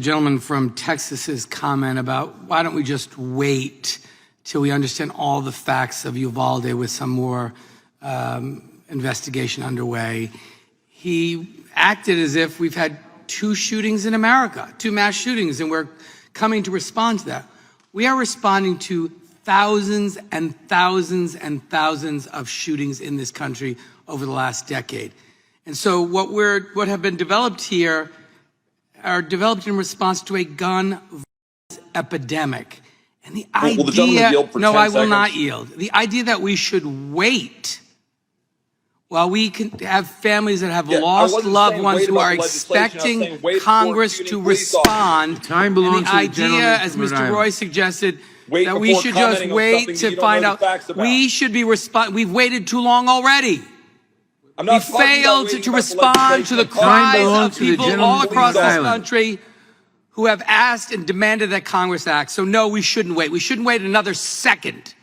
gentleman from Texas's comment about why don't we just wait till we understand all the facts of Uvalde with some more investigation underway. He acted as if we've had 2 shootings in America, 2 mass shootings, and we're coming to respond to that. We are responding to thousands and thousands and thousands of shootings in this country over the last decade. And so what have been developed here are developed in response to a gun violence epidemic. And the idea, will the gentleman yield for 10 I will seconds? not yield. The idea that we should wait while we can have families that have lost loved ones who are expecting Congress to respond. Time belongs and the to the idea, as gentleman from Mr. Rhode Roy suggested, Wait that we before should just commenting on wait something to you don't find know the out. facts about. We should be we've waited too long already. I'm We not talking about failed waiting to about respond to the legislation. cries belongs of to the people gentleman all from across Rhode this Island. country who have asked and demanded that Congress act. So no, we shouldn't wait. We shouldn't wait another second.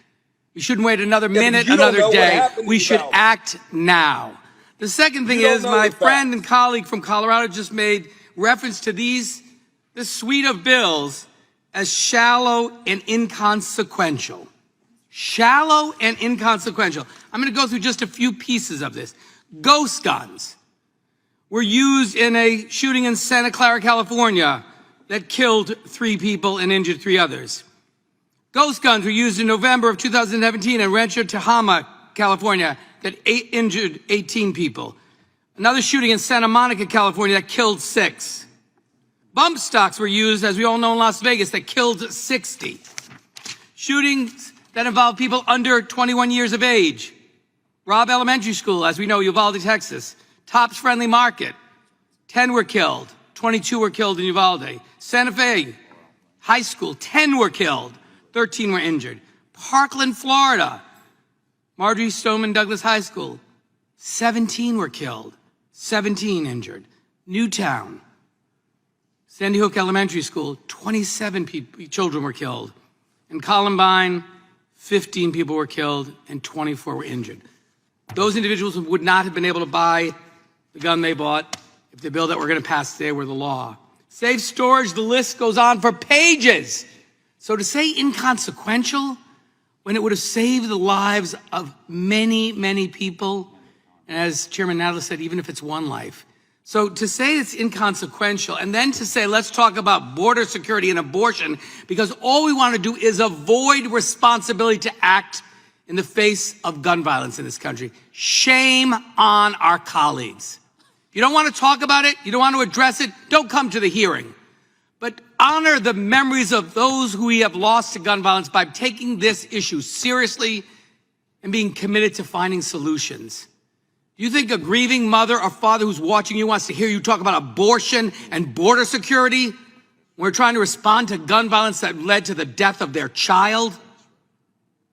We shouldn't wait another minute, you don't another know what day. happened We in should Uvalde. act now. The second thing You don't is know my the friend facts. and colleague from Colorado just made reference to this suite of bills as shallow and inconsequential. Shallow and inconsequential. I'm going to go through just a few pieces of this. Ghost guns were used in a shooting in Santa Clara, California that killed 3 people and injured 3 others. Ghost guns were used in November of 2017 in Rancho Tehama, California that injured 18 people. Another shooting in Santa Monica, California that killed 6. Bump stocks were used, as we all know, in Las Vegas that killed 60. Shootings that involved people under 21 years of age. Robb Elementary School, as we know, Uvalde, Texas. Tops Friendly Market, 10 were killed. 22 were killed in Uvalde. Santa Fe High School, 10 were killed. 13 were injured. Parkland, Florida, Marjorie Stoneman Douglas High School, 17 were killed. 17 injured. Newtown, Sandy Hook Elementary School, 27 children were killed. In Columbine, 15 people were killed and 24 were injured. Those individuals would not have been able to buy the gun they bought if the bill that we're going to pass today were the law. Safe storage, the list goes on for pages. So to say inconsequential when it would have saved the lives of many, many people, and as Chairman Nadler said, even if it's 1 life. So to say it's inconsequential and then to say, let's talk about border security and abortion because all we want to do is avoid responsibility to act in the face of gun violence in this country. Shame on our colleagues. If you don't want to talk about it, you don't want to address it, don't come to the hearing. But honor the memories of those who we have lost to gun violence by taking this issue seriously and being committed to finding solutions. Do you think a grieving mother or father who's watching you wants to hear you talk about abortion and border security? We're trying to respond to gun violence that led to the death of their child.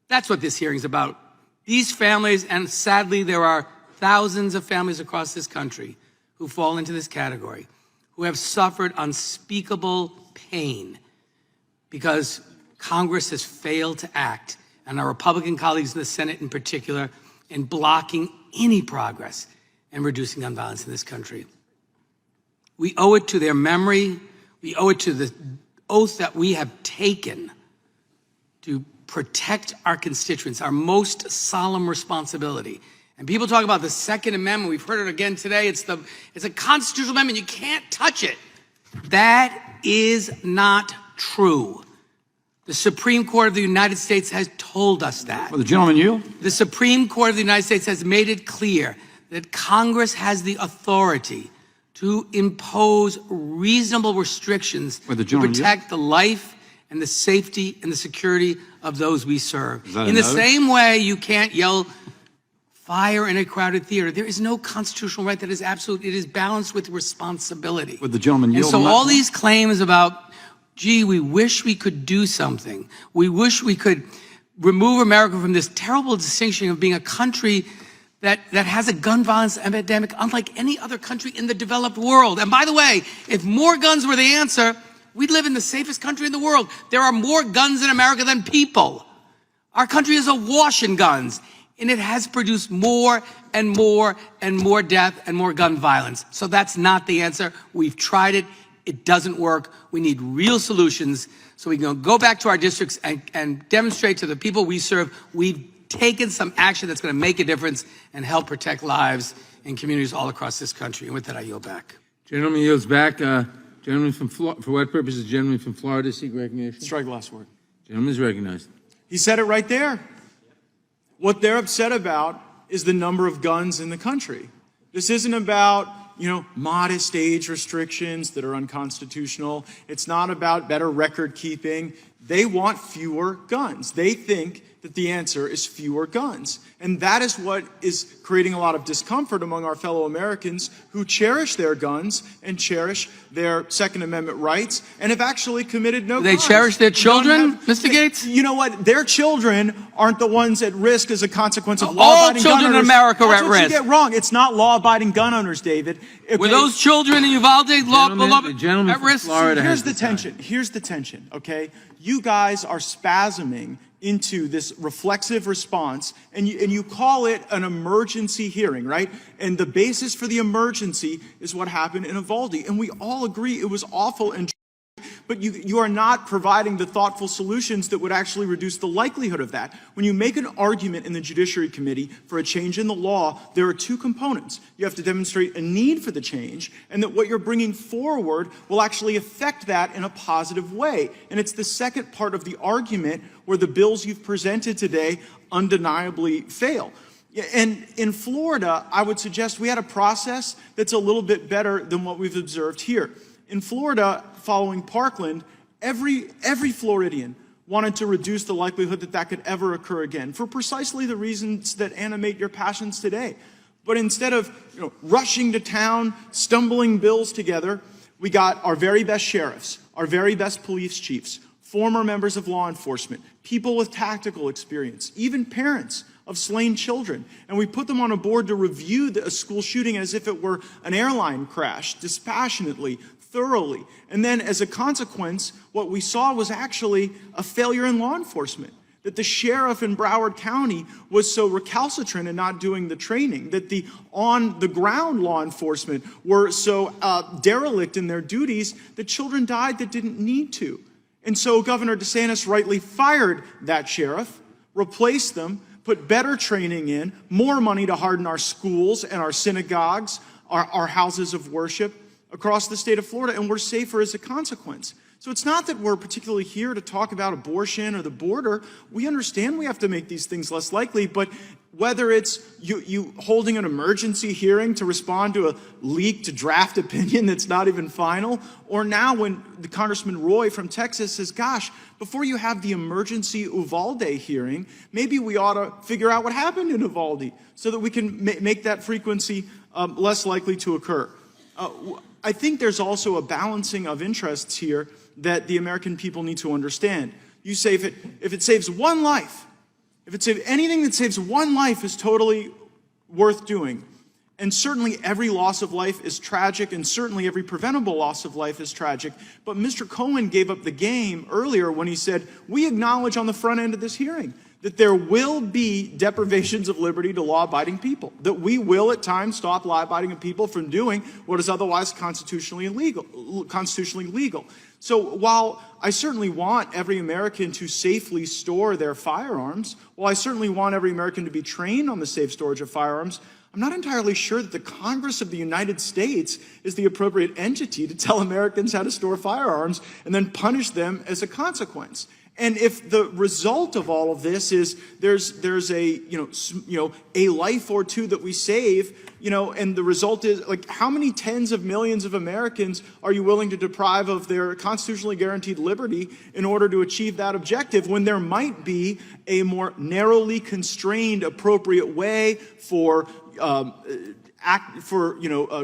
That's what this hearing is about. These families, and sadly there are thousands of families across this country who fall into this category, who have suffered unspeakable pain because Congress has failed to act, and our Republican colleagues in the Senate in particular, in blocking any progress in reducing gun violence in this country. We owe it to their memory. We owe it to the oath that we have taken to protect our constituents, our most solemn responsibility. And people talk about the Second Amendment. We've heard it again today. It's a constitutional amendment. You can't touch it. That is not true. The Supreme Court of the United States has told us that. Will the gentleman yield? The Supreme Court of the United States has made it clear that Congress has the authority to impose reasonable restrictions to protect the life and the safety and the security of those we serve. In the same way, you can't yell fire in a crowded theater. There is no constitutional right that is absolute. It is balanced with responsibility. Would the gentleman yield? And so all these claims about, gee, we wish we could do something. We wish we could remove America from this terrible distinction of being a country that has a gun violence epidemic unlike any other country in the developed world. And by the way, if more guns were the answer, we'd live in the safest country in the world. There are more guns in America than people. Our country is awash in guns, and it has produced more and more and more death and more gun violence. So that's not the answer. We've tried it. It doesn't work. We need real solutions so we can go back to our districts and demonstrate to the people we serve we've taken some action that's going to make a difference and help protect lives in communities all across this country. And with that, I yield back. Gentleman yields back. Gentleman from Florida, for what purposes? Gentleman from Florida seek recognition. Strike last word. Gentleman is recognized. He said it right there. What they're upset about is the number of guns in the country. This isn't about, modest age restrictions that are unconstitutional. It's not about better record keeping. They want fewer guns. They think that the answer is fewer guns. And that is what is creating a lot of discomfort among our fellow Americans who cherish their guns and cherish their Second Amendment rights and have actually committed no crimes. They cherish their children, Mr. Gaetz? You know what? Their children aren't the ones at risk as a consequence of All law-abiding gun owners. children in America are That's at what risk. You get wrong. It's not law-abiding gun owners, David. Were those children in Uvalde The gentleman at from risk? Florida Here's has the tension. Here's the tension, okay? You guys are spasming into this reflexive response, and you call it an emergency hearing, right? And the basis for the emergency is what happened in Uvalde. And we all agree it was awful and but you are not providing the thoughtful solutions that would actually reduce the likelihood of that. When you make an argument in the Judiciary Committee for a change in the law, there are two components. You have to demonstrate a need for the change, and that what you're bringing forward will actually affect that in a positive way. And it's the second part of the argument where the bills you've presented today undeniably fail. And in Florida, I would suggest we had a process that's a little bit better than what we've observed here. In Florida, following Parkland, every Floridian wanted to reduce the likelihood that that could ever occur again for precisely the reasons that animate your passions today. But instead of rushing to town, stumbling bills together, we got our very best sheriffs, our very best police chiefs, former members of law enforcement, people with tactical experience, even parents of slain children. And we put them on a board to review a school shooting as if it were an airline crash, dispassionately, thoroughly. And then as a consequence, what we saw was actually a failure in law enforcement. That the sheriff in Broward County was so recalcitrant in not doing the training, that the on-the-ground law enforcement were so derelict in their duties that children died that didn't need to. And so Governor DeSantis rightly fired that sheriff, replaced them, put better training in, more money to harden our schools and our synagogues, our houses of worship across the state of Florida, and we're safer as a consequence. So it's not that we're particularly here to talk about abortion or the border. We understand we have to make these things less likely, but whether it's you holding an emergency hearing to respond to a leaked draft opinion that's not even final, or now when the Congressman Roy from Texas says, gosh, before you have the emergency Uvalde hearing, maybe we ought to figure out what happened in Uvalde so that we can make that frequency less likely to occur. I think there's also a balancing of interests here that the American people need to understand. You say if it saves one life, anything that saves one life is totally worth doing. And certainly every loss of life is tragic, and certainly every preventable loss of life is tragic. But Mr. Cohen gave up the game earlier when he said, we acknowledge on the front end of this hearing that there will be deprivations of liberty to law-abiding people, that we will at times stop law-abiding people from doing what is otherwise constitutionally legal. So while I certainly want every American to safely store their firearms, while I certainly want every American to be trained on the safe storage of firearms, I'm not entirely sure that the Congress of the United States is the appropriate entity to tell Americans how to store firearms and then punish them as a consequence. And if the result of all of this is there's a a life or two that we save, and the result is, like, how many tens of millions of Americans are you willing to deprive of their constitutionally guaranteed liberty in order to achieve that objective, when there might be a more narrowly constrained appropriate way for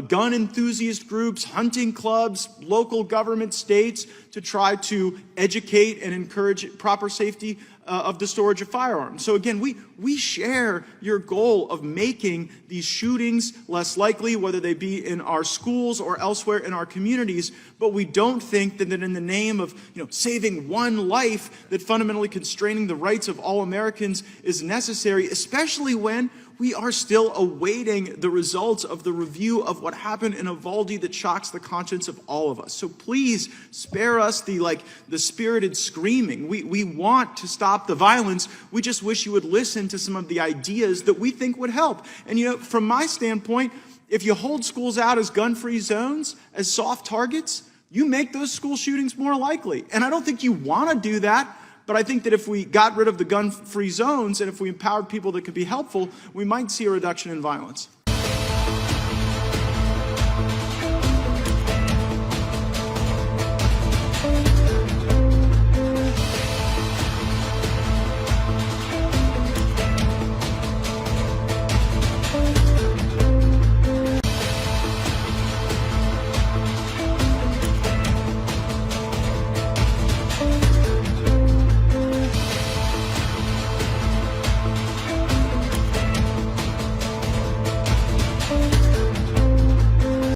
gun enthusiast groups, hunting clubs, local government, states, to try to educate and encourage proper safety of the storage of firearms. So again, we share your goal of making these shootings less likely, whether they be in our schools or elsewhere in our communities, but we don't think that in the name of saving one life, that fundamentally constraining the rights of all Americans is necessary, especially when we are still awaiting the results of the review of what happened in Uvalde that shocks the conscience of all of us. So please spare us the spirited screaming. We want to stop the violence. We just wish you would listen to some of the ideas that we think would help. And from my standpoint, if you hold schools out as gun-free zones, as soft targets, you make those school shootings more likely. And I don't think you want to do that. But I think that if we got rid of the gun-free zones and if we empowered people that could be helpful, we might see a reduction in violence.